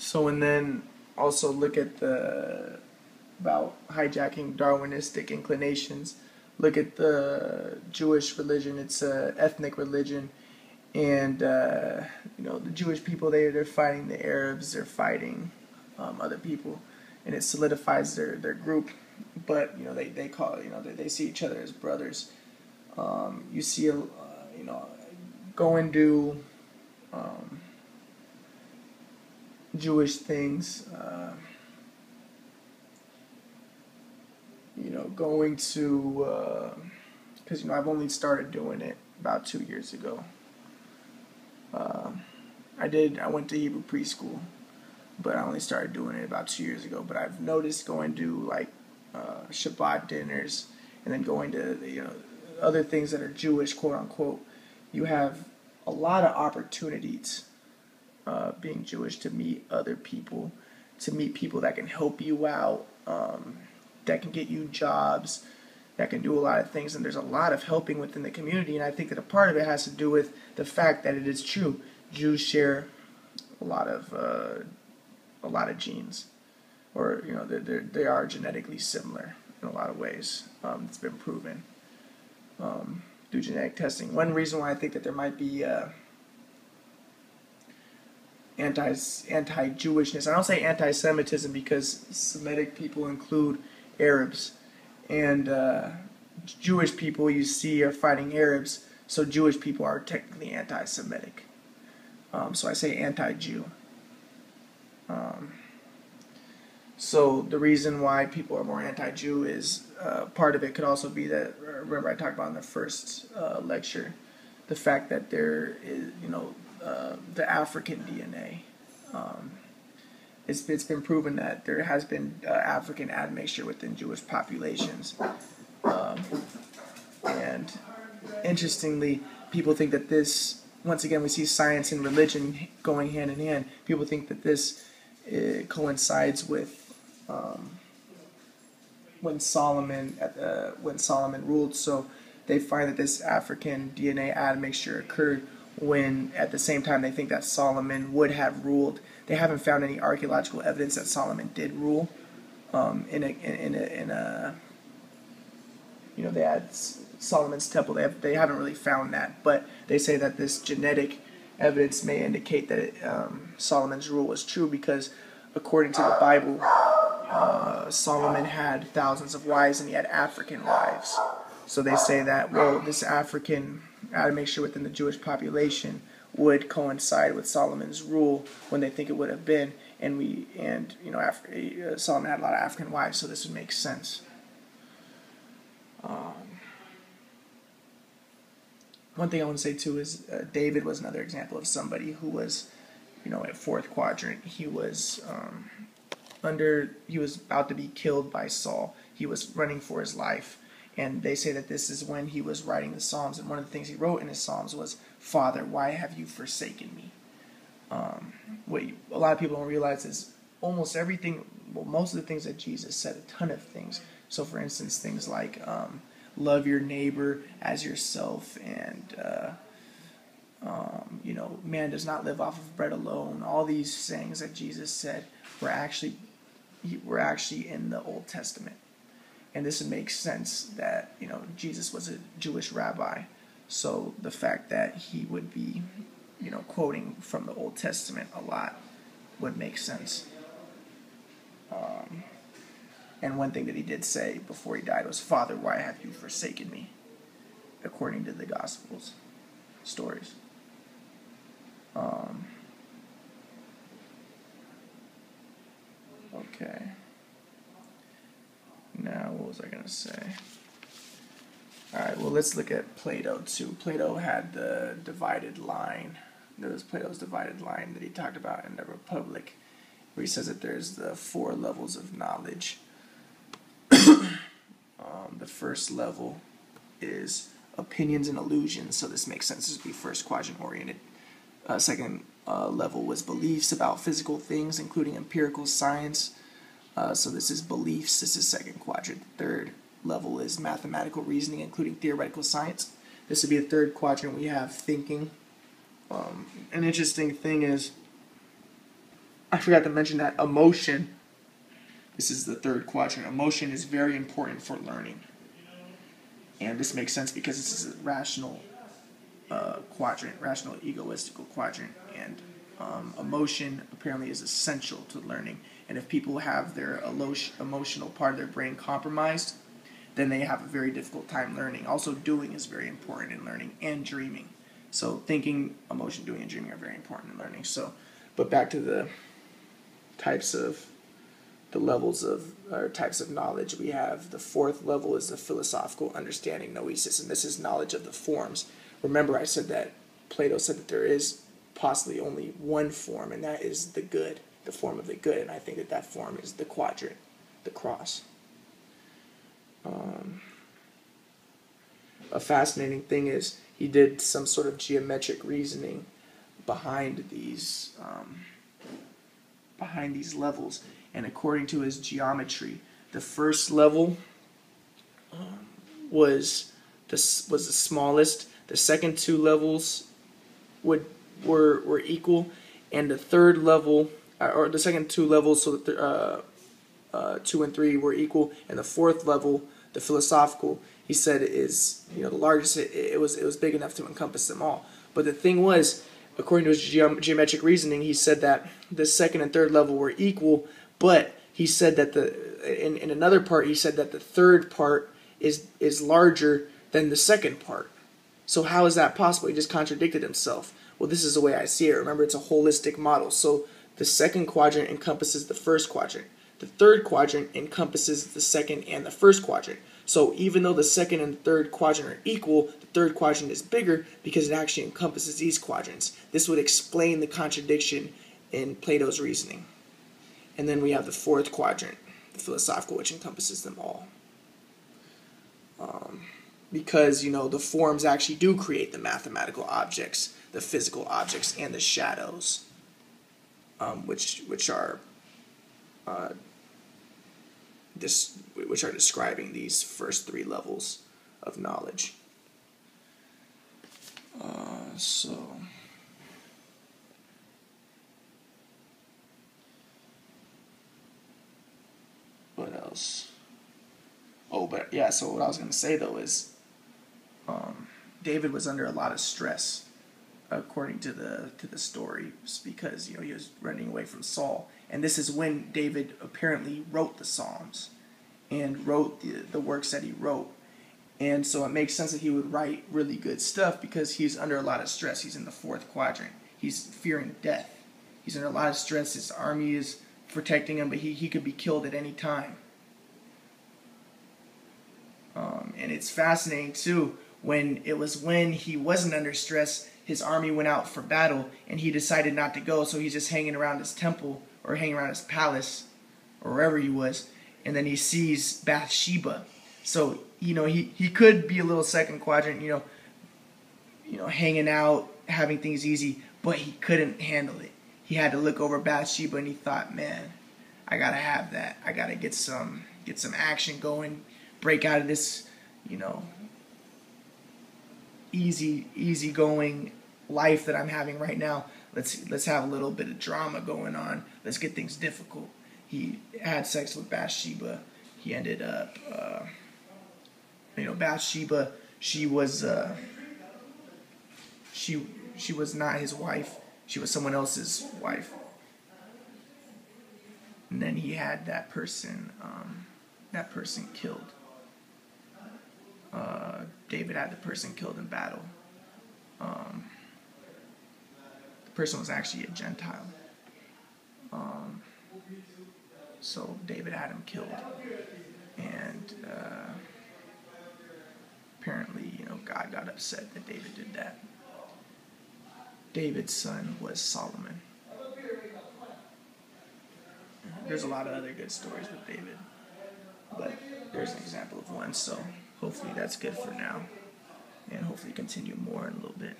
So, and then also look at the about hijacking Darwinistic inclinations. Look at the Jewish religion; it's a ethnic religion, and the Jewish people they're fighting the Arabs, they're fighting other people, and it solidifies their group. But they call they see each other as brothers. You see go and do Jewish things. Going to because I've only started doing it about 2 years ago. I went to Hebrew preschool, but I only started doing it about 2 years ago. But I've noticed going to like Shabbat dinners, and then going to other things that are Jewish, quote unquote. You have a lot of opportunities being Jewish to meet other people, to meet people that can help you out, that can get you jobs, that can do a lot of things, and there's a lot of helping within the community, and I think that a part of it has to do with the fact that it is true. Jews share a lot of genes, or they are genetically similar in a lot of ways. It's been proven through genetic testing. One reason why I think that there might be anti-Jewishness. I don't say anti-Semitism because Semitic people include Arabs, and Jewish people you see are fighting Arabs, so Jewish people are technically anti-Semitic. So I say anti-Jew. So the reason why people are more anti-Jew is part of it could also be that, remember I talked about in the first lecture, the fact that there is, the African DNA. It's been proven that there has been African admixture within Jewish populations. And interestingly, people think that this, once again, we see science and religion going hand in hand. People think that this coincides with when Solomon ruled. So they find that this African DNA admixture occurred when, at the same time, they think that Solomon would have ruled. They haven't found any archaeological evidence that Solomon did rule. They had Solomon's temple. They haven't really found that, but they say that this genetic evidence may indicate that Solomon's rule was true because, according to the Bible, Solomon had thousands of wives and he had African wives. So they say that, well, this African admixture within the Jewish population would coincide with Solomon's rule when they think it would have been, Solomon had a lot of African wives, so this would make sense. One thing I want to say too is David was another example of somebody who was, at fourth quadrant. He was he was about to be killed by Saul. He was running for his life. And they say that this is when he was writing the Psalms. And one of the things he wrote in his Psalms was, "Father, why have you forsaken me?" What a lot of people don't realize is almost everything, well, most of the things that Jesus said, a ton of things. So for instance, things like love your neighbor as yourself, and man does not live off of bread alone. All these sayings that Jesus said were actually in the Old Testament. And this makes sense that, Jesus was a Jewish rabbi. So the fact that he would be, quoting from the Old Testament a lot would make sense. And one thing that he did say before he died was, "Father, why have you forsaken me?" According to the Gospels stories. Okay. Now, what was I going to say? Alright, well, let's look at Plato, too. Plato had the divided line. There was Plato's divided line that he talked about in the Republic, where he says that there's the 4 levels of knowledge. The first level is opinions and illusions, so this makes sense. This would be first quadrant oriented. Second level was beliefs about physical things, including empirical science. So this is beliefs. This is second quadrant. Third level is mathematical reasoning, including theoretical science. This would be the third quadrant. We have thinking. An interesting thing is I forgot to mention that emotion, this is the third quadrant, emotion is very important for learning. And this makes sense because this is a rational quadrant, rational egoistical quadrant, and emotion apparently is essential to learning. And if people have their emotional part of their brain compromised, then they have a very difficult time learning. Also, doing is very important in learning, and dreaming. So thinking, emotion, doing, and dreaming are very important in learning. So, but back to the levels of, or types of knowledge we have. The fourth level is the philosophical understanding, noesis, and this is knowledge of the forms. Remember, I said that Plato said that there is possibly only one form, and that is the good, the form of the good, and I think that that form is the quadrant, the cross. A fascinating thing is he did some sort of geometric reasoning behind these levels, and according to his geometry, the first level was the smallest. The second two levels were equal, and the third level, or the second two levels, so that 2 and 3 were equal, and the fourth level, the philosophical, he said is the largest. It was big enough to encompass them all. But the thing was, according to his geometric reasoning, he said that the second and third level were equal, but he said that in another part, he said that the third part is larger than the second part. So how is that possible? He just contradicted himself. Well, this is the way I see it. Remember, it's a holistic model. So the second quadrant encompasses the first quadrant. The third quadrant encompasses the second and the first quadrant. So even though the second and the third quadrant are equal, the third quadrant is bigger because it actually encompasses these quadrants. This would explain the contradiction in Plato's reasoning. And then we have the fourth quadrant, the philosophical, which encompasses them all. Because, the forms actually do create the mathematical objects, the physical objects, and the shadows, which are describing these first three levels of knowledge. So what else? Oh, but yeah. So what I was going to say though is, David was under a lot of stress, according to the story, because he was running away from Saul, and this is when David apparently wrote the Psalms, and wrote the works that he wrote, and so it makes sense that he would write really good stuff because he's under a lot of stress. He's in the fourth quadrant. He's fearing death. He's under a lot of stress. His army is protecting him, but he could be killed at any time. And it's fascinating too. When he wasn't under stress, his army went out for battle, and he decided not to go, so he's just hanging around his temple, or hanging around his palace, or wherever he was, and then he sees Bathsheba. So, he could be a little second quadrant, hanging out, having things easy, but he couldn't handle it. He had to look over Bathsheba, and he thought, man, I gotta have that. I gotta get some action going, break out of this, easy going life that I'm having right now. Let's have a little bit of drama going on. Let's get things difficult. He had sex with Bathsheba. He ended up, Bathsheba. She was she was not his wife. She was someone else's wife. And then he had that person killed. David had the person killed in battle. The person was actually a Gentile. So David had him killed. And apparently, God got upset that David did that. David's son was Solomon. There's a lot of other good stories with David, but there's an example of one, so hopefully that's good for now, and hopefully continue more in a little bit.